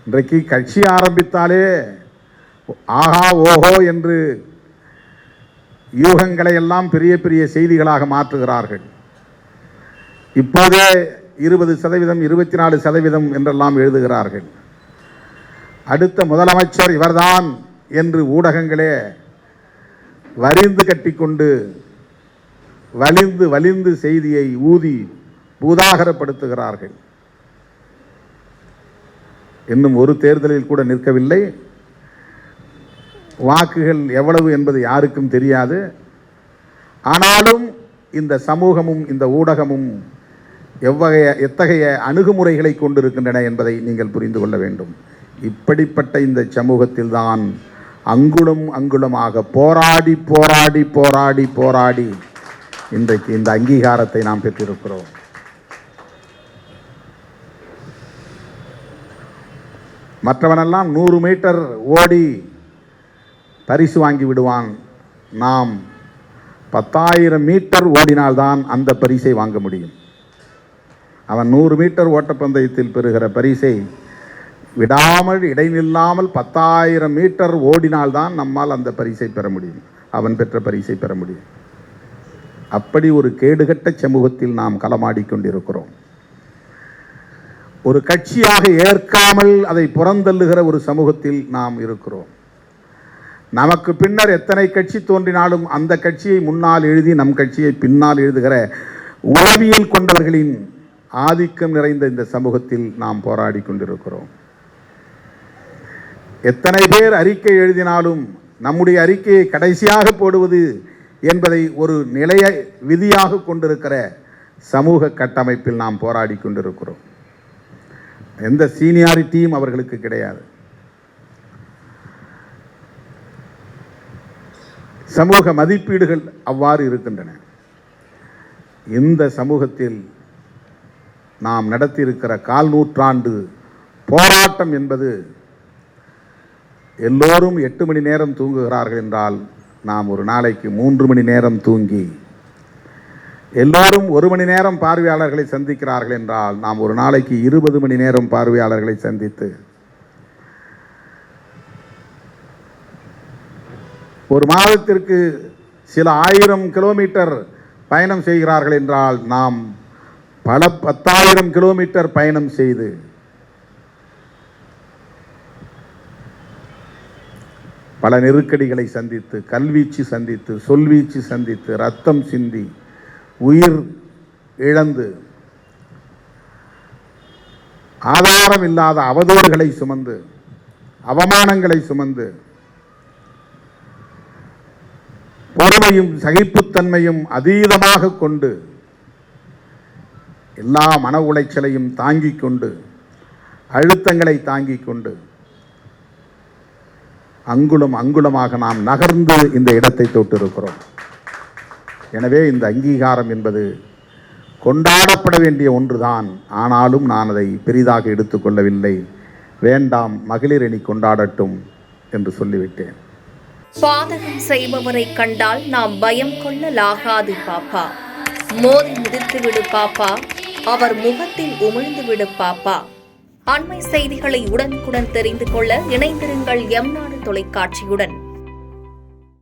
இன்றைக்கு கட்சி ஆரம்பித்தாலே ஆஹா ஓஹோ என்று யூகங்களை எல்லாம் பெரிய பெரிய செய்திகளாக மாற்றுகிறார்கள். இப்போதே 20%, 24% என்றெல்லாம் எழுதுகிறார்கள். அடுத்த முதலமைச்சர் இவர்தான் என்று ஊடகங்களே வரிந்து கட்டிக்கொண்டு வலிந்து செய்தியை ஊதி பூதாகரப்படுத்துகிறார்கள். இன்னும் ஒரு தேர்தலில் கூட நிற்கவில்லை. வாக்குகள் எவ்வளவு என்பது யாருக்கும் தெரியாது. ஆனாலும் இந்த சமூகமும் இந்த ஊடகமும் எத்தகைய அணுகுமுறைகளை கொண்டிருக்கின்றன என்பதை நீங்கள் புரிந்து கொள்ள வேண்டும். இப்படிப்பட்ட இந்த சமூகத்தில் தான் அங்குலம் அங்குலமாக போராடி போராடி போராடி போராடி இன்றைக்கு இந்த அங்கீகாரத்தை நாம் பெற்றிருக்கிறோம். மற்றவனெல்லாம் 100 மீட்டர் ஓடி பரிசு வாங்கி விடுவான். நாம் 10,000 மீட்டர் ஓடினால்தான் அந்த பரிசை வாங்க முடியும். அவன் 100 மீட்டர் ஓட்டப்பந்தயத்தில் பெறுகிற பரிசை விடாமல் இடைநில்லாமல் 10,000 மீட்டர் ஓடினால்தான் நம்மால் அந்த பரிசை பெற முடியும், அவன் பெற்ற பரிசை பெற முடியும். அப்படி ஒரு கேடுகட்ட சமூகத்தில் நாம் களமாடிக்கொண்டிருக்கிறோம். ஒரு கட்சியாக ஏற்காமல் அதை புறந்தள்ளுகிற ஒரு சமூகத்தில் நாம் இருக்கிறோம். நமக்கு பின்னர் எத்தனை கட்சி தோன்றினாலும் அந்த கட்சியை முன்னால் எழுதி நம் கட்சியை பின்னால் எழுதுகிற உளவியல் கொண்டவர்களின் ஆதிக்கம் நிறைந்த இந்த சமூகத்தில் நாம் போராடி கொண்டிருக்கிறோம். எத்தனை பேர் அறிக்கை எழுதினாலும் நம்முடைய அறிக்கையை கடைசியாக போடுவது என்பதை ஒரு நிலைய விதியாக கொண்டிருக்கிற சமூக கட்டமைப்பில் நாம் போராடி கொண்டிருக்கிறோம். எந்த சீனியாரிட்டியும் அவர்களுக்கு கிடையாது. சமூக மதிப்பீடுகள் அவ்வாறு இருக்கின்றன. இந்த சமூகத்தில் நாம் நடத்தியிருக்கிற 1/4 நூற்றாண்டு போராட்டம் என்பது, எல்லோரும் 8 மணி நேரம் தூங்குகிறார்கள் என்றால் நாம் ஒரு நாளைக்கு 3 மணி நேரம் தூங்கி, எல்லோரும் 1 மணி நேரம் பார்வையாளர்களை சந்திக்கிறார்கள் என்றால் நாம் ஒரு நாளைக்கு 20 மணி நேரம் பார்வையாளர்களை சந்தித்து, ஒரு மாதத்திற்கு சில 1000 கிலோமீட்டர் பயணம் செய்கிறார்கள் என்றால் நாம் பல 10,000 கிலோமீட்டர் பயணம் செய்து பல நெருக்கடிகளை சந்தித்து, கல்வீச்சு சந்தித்து, சொல்வீச்சு சந்தித்து, ரத்தம் சிந்தி, உயிர் இழந்து, ஆதாரம் இல்லாத அவதூறுகளை சுமந்து, அவமானங்களை சுமந்து, பொறுமையும் சகிப்புத்தன்மையும் அதீதமாக கொண்டு, எல்லா மன உளைச்சலையும் தாங்கிக் கொண்டு, அழுத்தங்களை தாங்கிக் கொண்டு, அங்குலம் அங்குலமாக நாம் நகர்ந்து இந்த இடத்தை தொட்டிருக்கிறோம். எனவே இந்த அங்கீகாரம் என்பது கொண்டாடப்பட வேண்டிய ஒன்றுதான். ஆனாலும் நான் அதை பெரிதாக எடுத்துக்கொள்ளவில்லை. வேண்டாம், மகளிர் அணி கொண்டாடட்டும் என்று சொல்லிவிட்டேன். பாதகம் செய்பவரை கண்டால் நாம் பயம் கொள்ளலாகாது பாப்பா. மோதி மிதித்து விடு பாப்பா, அவர் முகத்தில் உமிழ்ந்து விடு பாப்பா. அண்மை செய்திகளை உடனுக்குடன் தெரிந்து கொள்ள இணைந்திருங்கள் எம் நாடு தொலைக்காட்சியுடன்.